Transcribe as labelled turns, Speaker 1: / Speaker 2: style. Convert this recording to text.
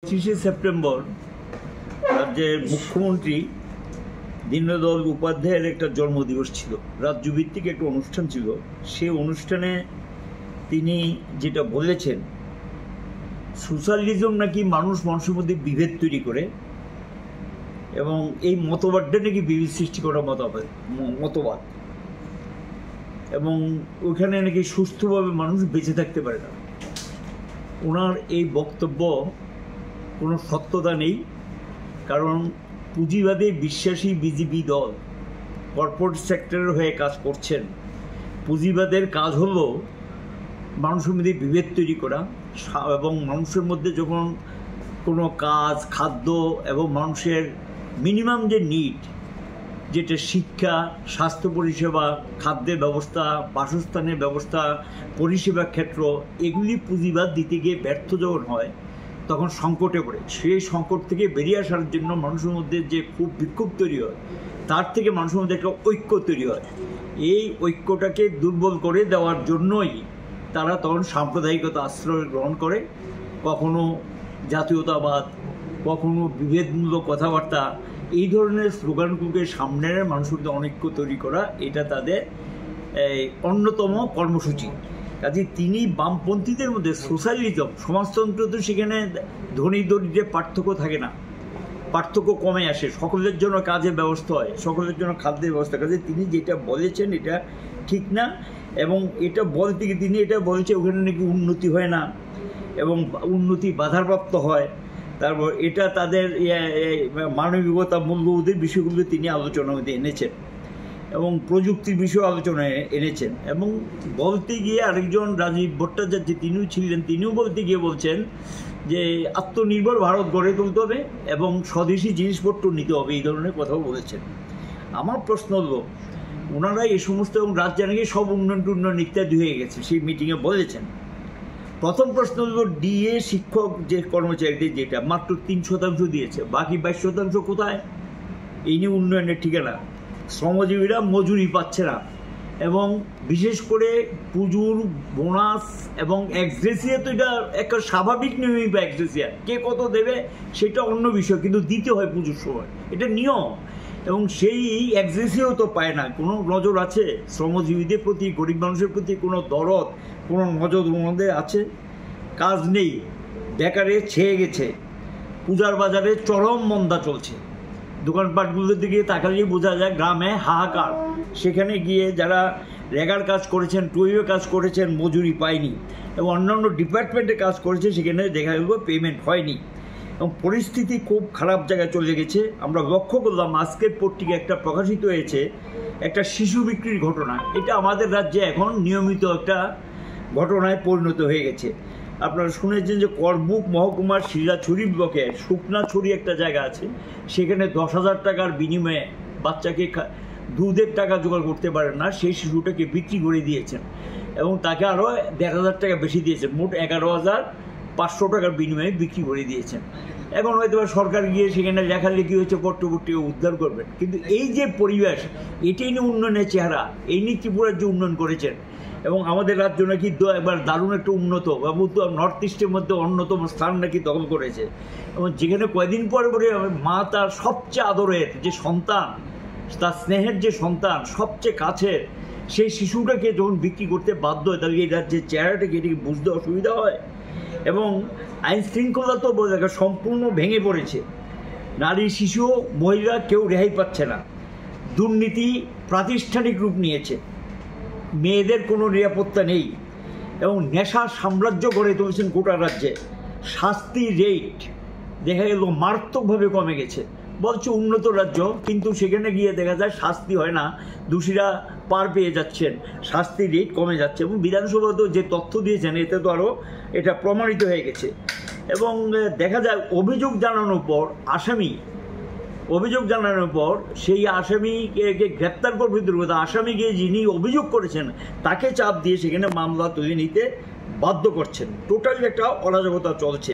Speaker 1: 25শে September রাজ্যের মুখ্যমন্ত্রী দীনদয়াল উপাধ্যায়ের একটা জন্মদিবস ছিল। রাজ্যভিত্তিক একটা অনুষ্ঠান ছিল। সেই অনুষ্ঠানে তিনি যেটা বলেছেন, সোশ্যালিজম নাকি মানুষের মধ্যে বিভেদ তৈরি করে এবং এই মতবাদটা নাকি বিভেদ সৃষ্টি করা মতবাদ এবং ওখানে নাকি সুস্থভাবে মানুষ বেঁচে থাকতে পারে না। ওনার এই বক্তব্য কোনো সত্যতা নেই, কারণ পুঁজিবাদে বিশ্বাসী বিজেপি দল কর্পোরেট সেক্টরের হয়ে কাজ করছেন। পুঁজিবাদের কাজ হলো মানুষের মধ্যে বিভেদ তৈরি করা এবং মানুষের মধ্যে যখন কোনো কাজ, খাদ্য এবং মানুষের মিনিমাম যে নিড, যেটা শিক্ষা, স্বাস্থ্য পরিষেবা, খাদ্যের ব্যবস্থা, বাসস্থানের ব্যবস্থা, পরিষেবা ক্ষেত্র, এগুলি পুঁজিবাদ দিতে গিয়ে ব্যর্থ যখন হয় তখন সংকটে পড়ে। সেই সংকট থেকে বেরিয়ে আসার জন্য মানুষের মধ্যে যে খুব বিক্ষোভ তৈরি হয়, তার থেকে মানুষের মধ্যে একটা ঐক্য তৈরি হয়। এই ঐক্যটাকে দুর্বল করে দেওয়ার জন্যই তারা তখন সাম্প্রদায়িকতা আশ্রয় গ্রহণ করে, কখনো জাতীয়তাবাদ, কখনো বিভেদমূলক কথাবার্তা, এই ধরনের স্লোগানগুলোকে সামনে মানুষের মধ্যে অনৈক্য তৈরি করা, এটা তাদের অন্যতম কর্মসূচি। কাজে তিনি বামপন্থীদের মধ্যে সোশ্যালিজম, সমাজতন্ত্র, তো সেখানে ধনী দরিদ্রের পার্থক্য থাকে না, পার্থক্য কমে আসে, সকলের জন্য কাজের ব্যবস্থা হয়, সকলের জন্য খাদ্যের ব্যবস্থা। কাজে তিনি যেটা বলেছেন এটা ঠিক না, এবং এটা বলতে গিয়ে তিনি এটা বলছে ওখানে নাকি উন্নতি হয় না এবং উন্নতি বাধাপ্রাপ্ত হয়। তারপর এটা তাদের মানবিকতা, মূল্যবোধের বিষয়গুলো তিনি আলোচনার মধ্যে এনেছেন এবং প্রযুক্তির বিষয়ে আলোচনায় এনেছেন। এবং বলতে গিয়ে আরেকজন রাজীব ভট্টাচার্য তিনিও ছিলেন, তিনিও বলতে গিয়ে বলছেন যে আত্মনির্ভর ভারত গড়ে তুলতে হবে এবং স্বদেশি জিনিসপত্র নিতে হবে, এই ধরনের কথাও বলেছেন। আমার প্রশ্ন হলো, ওনারা এই সমস্ত এবং রাজ্যে নাকি সব উন্নয়ন ইত্যাদি হয়ে গেছে, সেই মিটিংয়ে বলেছেন। প্রথম প্রশ্ন হলো, ডিএ শিক্ষক যে কর্মচারীদের যেটা মাত্র 3% দিয়েছে, বাকি 22% কোথায়? এই নিয়ে উন্নয়নের ঠিকানা। শ্রমজীবীরা মজুরি পাচ্ছে না এবং বিশেষ করে পুজোর বোনাস এবং এক্সগ্রেসিয়া, তো এটা একটা স্বাভাবিক নিয়মই, বা এক্সগ্রেসিয়া কে কত দেবে সেটা অন্য বিষয়, কিন্তু দিতে হয় পুজোর সময়, এটা নিয়ম। এবং সেই এক্সগ্রেসিয়াও তো পায় না। কোনো নজর আছে শ্রমজীবীদের প্রতি, গরিব মানুষের প্রতি কোনো দরদ, কোনো নজর ওনাদের আছে? কাজ নেই, বেকারে ছেয়ে গেছে, পূজার বাজারে চরম মন্দা চলছে, দোকানপাটগুলোর দিকে তাকালেই বোঝা যায় গ্রামে হাহাকার। সেখানে গিয়ে যারা রেগার কাজ করেছেন, টুইও কাজ করেছেন, মজুরি পায়নি, এবং অন্যান্য ডিপার্টমেন্টে কাজ করেছে, সেখানে দেখা গেল পেমেন্ট হয়নি এবং পরিস্থিতি খুব খারাপ জায়গায় চলে গেছে। আমরা লক্ষ্য করলাম আজকের পত্রিকা একটা প্রকাশিত হয়েছে, একটা শিশু বিক্রির ঘটনা। এটা আমাদের রাজ্যে এখন নিয়মিত একটা ঘটনায় পরিণত হয়ে গেছে। আপনারা শুনেছেন যে করবুক মহকুমার শিলাছড়ি ব্লকে শুকনাছড়ি একটা জায়গা আছে, সেখানে 10,000 টাকার বিনিময়ে বাচ্চাকে দুধের টাকা জোগাড় করতে পারেন না, সেই শিশুটাকে বিক্রি করে দিয়েছেন এবং তাকে আরও 1,500 টাকা বেশি দিয়েছেন, মোট 11,500 টাকার বিনিময়ে বিক্রি করে দিয়েছেন। এখন হয়তো সরকার গিয়ে সেখানে লেখালেখি হচ্ছে, পট্টপট্টি উদ্ধার করবেন, কিন্তু এই যে পরিবেশ, এটাই নিয়ে উন্নয়নের চেহারা, এই নিয়ে ত্রিপুরার যে উন্নয়ন করেছেন। এবং আমাদের রাজ্য নাকি একবার দারুণ একটা উন্নত এবং নর্থ ইস্টের মধ্যে অন্যতম স্থান নাকি দখল করেছে, এবং যেখানে কয়েকদিন পরে পরে মা তার সবচেয়ে আদরের যে সন্তান, তার স্নেহের যে সন্তান, সবচেয়ে কাছের সেই শিশুটাকে যখন বিক্রি করতে বাধ্য হয়, তাহলে এই রাজ্যের চেহারাটাকে এটিকে বুঝতে অসুবিধা হয়। এবং আইন শৃঙ্খলা তো সম্পূর্ণ ভেঙে পড়েছে, নারী, শিশু, মহিলা কেউ রেহাই পাচ্ছে না, দুর্নীতি প্রাতিষ্ঠানিক রূপ নিয়েছে, মেয়েদের কোনো নিরাপত্তা নেই এবং নেশার সাম্রাজ্য গড়ে তুলেছেন গোটা রাজ্যে। শাস্তি রেট দেখা গেল মারাত্মকভাবে কমে গেছে। বলছে উন্নত রাজ্য, কিন্তু সেখানে গিয়ে দেখা যায় শাস্তি হয় না, দোষীরা পার পেয়ে যাচ্ছেন, শাস্তি রেট কমে যাচ্ছে। এবং বিধানসভাতেও যে তথ্য দিয়েছেন, এতে তো আরও এটা প্রমাণিত হয়ে গেছে। এবং দেখা যায় অভিযোগ জানানোর পর সেই আসামিকে গ্রেপ্তার করবে, আসামিকে যিনি অভিযোগ করেছেন তাকে চাপ দিয়ে সেখানে মামলা তুলে নিতে বাধ্য করছেন। টোটালি একটা অরাজকতা চলছে।